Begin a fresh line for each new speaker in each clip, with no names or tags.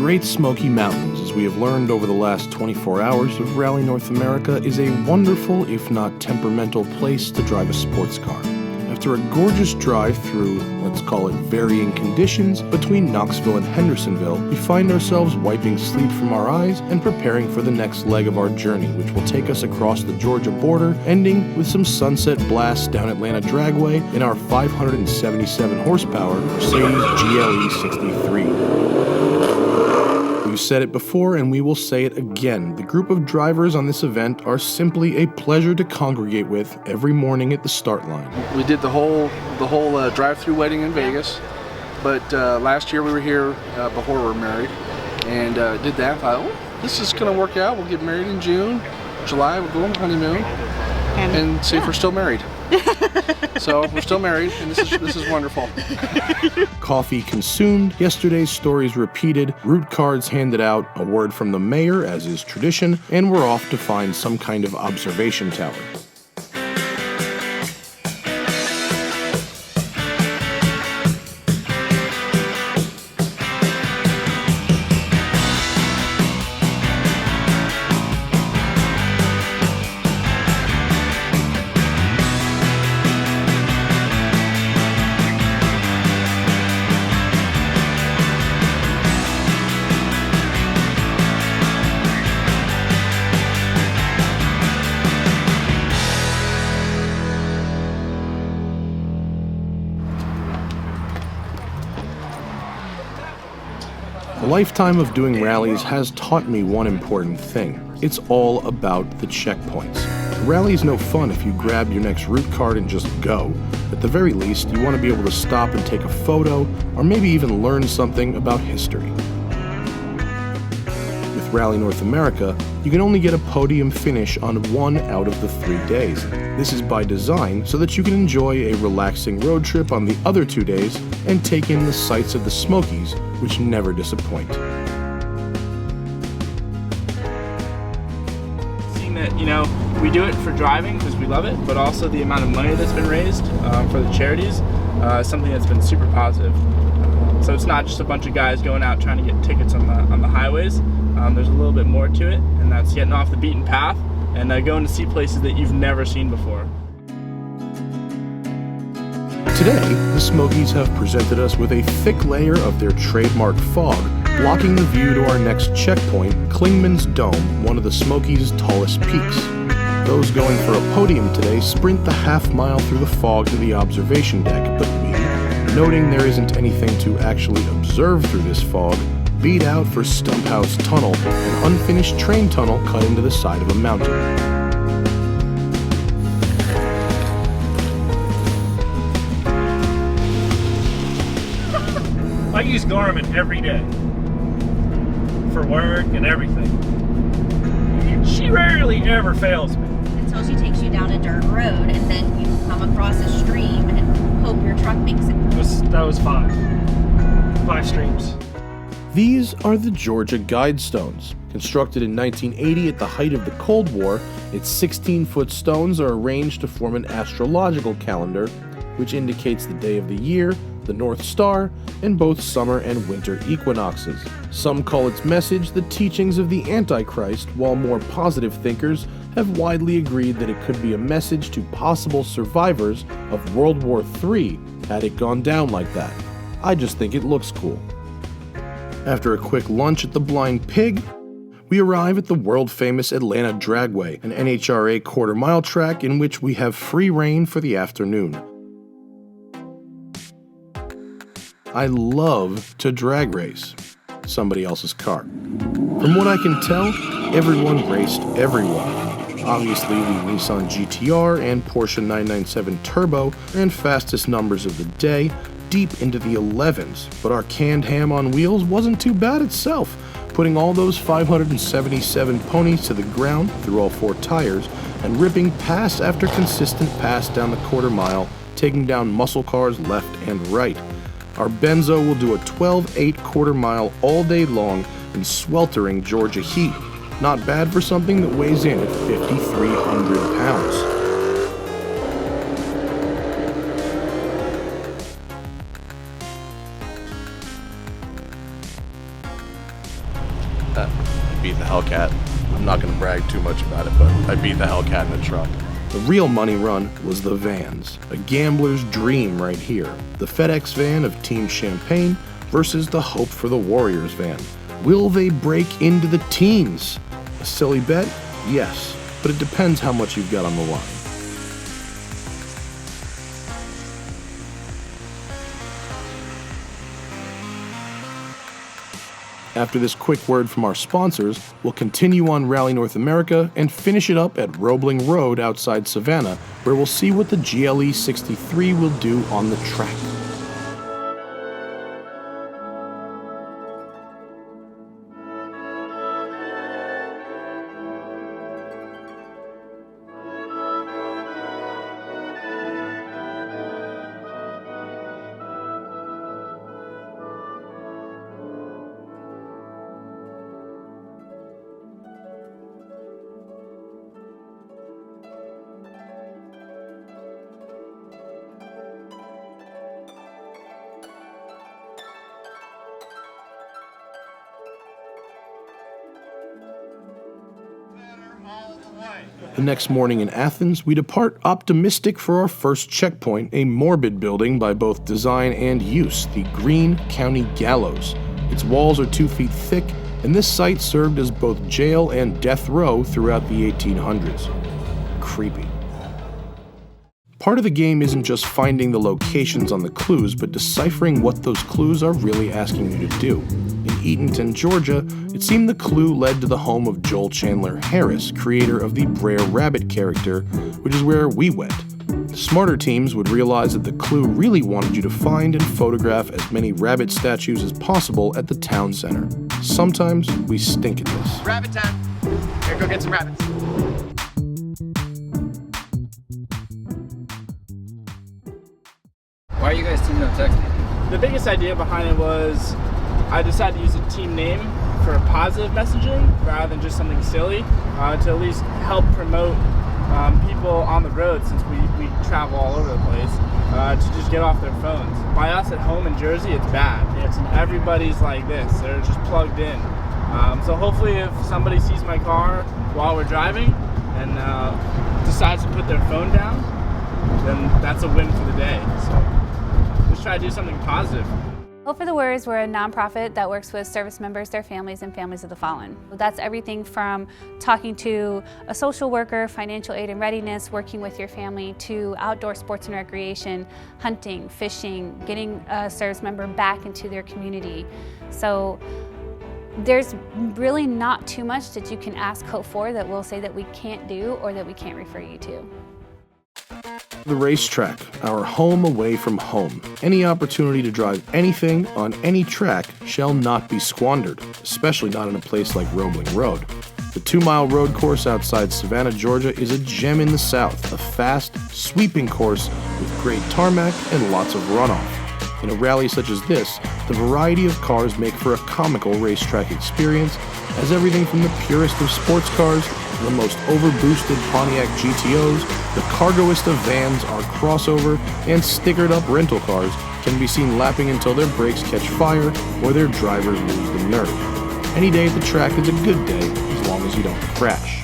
Great Smoky Mountains, as we have learned over the last 24 hours of Rally North America, is a wonderful, if not temperamental, place to drive a sports car. After a gorgeous drive through, let's call it varying conditions, between Knoxville and Hendersonville, we find ourselves wiping sleep from our eyes and preparing for the next leg of our journey, which will take us across the Georgia border, ending with some sunset blasts down Atlanta Dragway in our 577 horsepower Mercedes GLE63. We've said it before and we will say it again. The group of drivers on this event are simply a pleasure to congregate with every morning at the start line.
We did the whole drive-through wedding in Vegas, but last year we were here before we were married and did that. I thought, oh, this is going to work out. We'll get married in June, July, we'll go on honeymoon and see if we're still married. So we're still married, and this is wonderful.
Coffee consumed, yesterday's stories repeated, route cards handed out, a word from the mayor, as is tradition, and we're off to find some kind of observation tower. A lifetime of doing rallies has taught me one important thing. It's all about the checkpoints. A rally is no fun if you grab your next route card and just go. At the very least, you want to be able to stop and take a photo, or maybe even learn something about history. With Rally North America, you can only get a podium finish on 1 out of the 3 days. This is by design so that you can enjoy a relaxing road trip on the other 2 days and take in the sights of the Smokies, which never disappoint.
Seeing that, we do it for driving because we love it, but also the amount of money that's been raised for the charities is something that's been super positive. So it's not just a bunch of guys going out trying to get tickets on the highways. There's a little bit more to it, and that's getting off the beaten path and going to see places that you've never seen before.
Today, the Smokies have presented us with a thick layer of their trademark fog, blocking the view to our next checkpoint, Clingman's Dome, one of the Smokies' tallest peaks. Those going for a podium today sprint the half-mile through the fog to the observation deck, but we, noting there isn't anything to actually observe through this fog, beat out for Stump House Tunnel, an unfinished train tunnel cut into the side of a mountain.
I use Garmin every day for work and everything. She rarely ever fails me.
Until she takes you down a dirt road and then you come across a stream and hope your truck makes it.
That was 5 streams.
These are the Georgia Guidestones. Constructed in 1980 at the height of the Cold War, its 16-foot stones are arranged to form an astrological calendar, which indicates the day of the year, the North Star, and both summer and winter equinoxes. Some call its message the teachings of the Antichrist, while more positive thinkers have widely agreed that it could be a message to possible survivors of World War III had it gone down like that. I just think it looks cool. After a quick lunch at the Blind Pig, we arrive at the world-famous Atlanta Dragway, an NHRA quarter-mile track in which we have free reign for the afternoon. I love to drag race somebody else's car. From what I can tell, everyone raced everyone. Obviously, the Nissan GTR and Porsche 997 Turbo ran fastest numbers of the day, deep into the 11s, but our canned ham on wheels wasn't too bad itself, putting all those 577 ponies to the ground through all 4 tires and ripping pass after consistent pass down the quarter mile, taking down muscle cars left and right. Our Benzo will do a 12.8 quarter mile all day long in sweltering Georgia heat. Not bad for something that weighs in at 5,300 pounds. I beat the Hellcat. I'm not going to brag too much about it, but I beat the Hellcat in a truck. The real money run was the vans, a gambler's dream right here. The FedEx van of Team Champagne versus the Hope for the Warriors van. Will they break into the teens? A silly bet? Yes, but it depends how much you've got on the line. After this quick word from our sponsors, we'll continue on Rally North America and finish it up at Roebling Road outside Savannah, where we'll see what the GLE63 will do on the track. The next morning in Athens, we depart optimistic for our first checkpoint, a morbid building by both design and use, the Greene County Gallows. Its walls are 2 feet thick, and this site served as both jail and death row throughout the 1800s. Creepy. Part of the game isn't just finding the locations on the clues, but deciphering what those clues are really asking you to do. In Eatonton, Georgia, it seemed the clue led to the home of Joel Chandler Harris, creator of the Brer Rabbit character, which is where we went. Smarter teams would realize that the clue really wanted you to find and photograph as many rabbit statues as possible at the town center. Sometimes we stink at this.
Rabbit time. Here, go get some rabbits. Why are you guys teaming up texting?
The biggest idea behind it was I decided to use a team name for positive messaging rather than just something silly to at least help promote people on the road, since we travel all over the place, to just get off their phones. By us at home in Jersey, it's bad. Everybody's like this. They're just plugged in. So hopefully if somebody sees my car while we're driving and decides to put their phone down, then that's a win for the day. So let's try to do something positive.
Hope for the Warriors, we're a nonprofit that works with service members, their families, and families of the fallen. That's everything from talking to a social worker, financial aid and readiness, working with your family, to outdoor sports and recreation, hunting, fishing, getting a service member back into their community. So there's really not too much that you can ask Hope for that we'll say that we can't do or that we can't refer you to.
The racetrack, our home away from home. Any opportunity to drive anything on any track shall not be squandered, especially not in a place like Roebling Road. The 2-mile road course outside Savannah, Georgia is a gem in the south, a fast, sweeping course with great tarmac and lots of runoff. In a rally such as this, the variety of cars make for a comical racetrack experience, as everything from the purest of sports cars to the most overboosted Pontiac GTOs, the cargoest of vans, our crossover, and stickered-up rental cars can be seen lapping until their brakes catch fire or their drivers lose the nerve. Any day at the track is a good day, as long as you don't crash.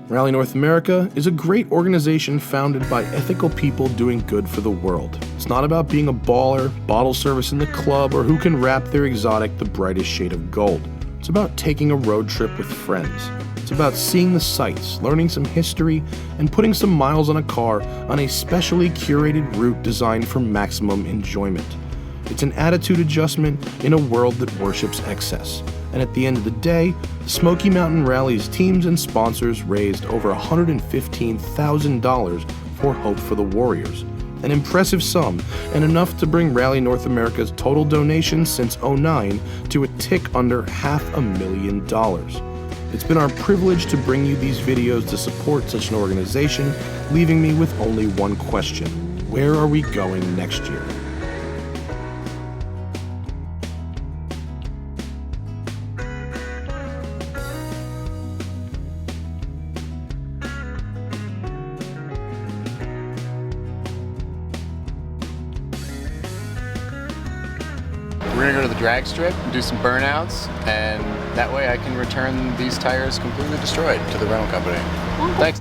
Rally North America is a great organization founded by ethical people doing good for the world. It's not about being a baller, bottle service in the club, or who can wrap their exotic the brightest shade of gold. It's about taking a road trip with friends. It's about seeing the sights, learning some history, and putting some miles on a car on a specially curated route designed for maximum enjoyment. It's an attitude adjustment in a world that worships excess. And at the end of the day, the Smoky Mountain Rally's teams and sponsors raised over $115,000 for Hope for the Warriors. An impressive sum, and enough to bring Rally North America's total donations since '09 to a tick under $500,000. It's been our privilege to bring you these videos to support such an organization, leaving me with only one question: where are we going next year?
We're gonna go to the drag strip and do some burnouts, and that way I can return these tires completely destroyed to the rental company. Thanks.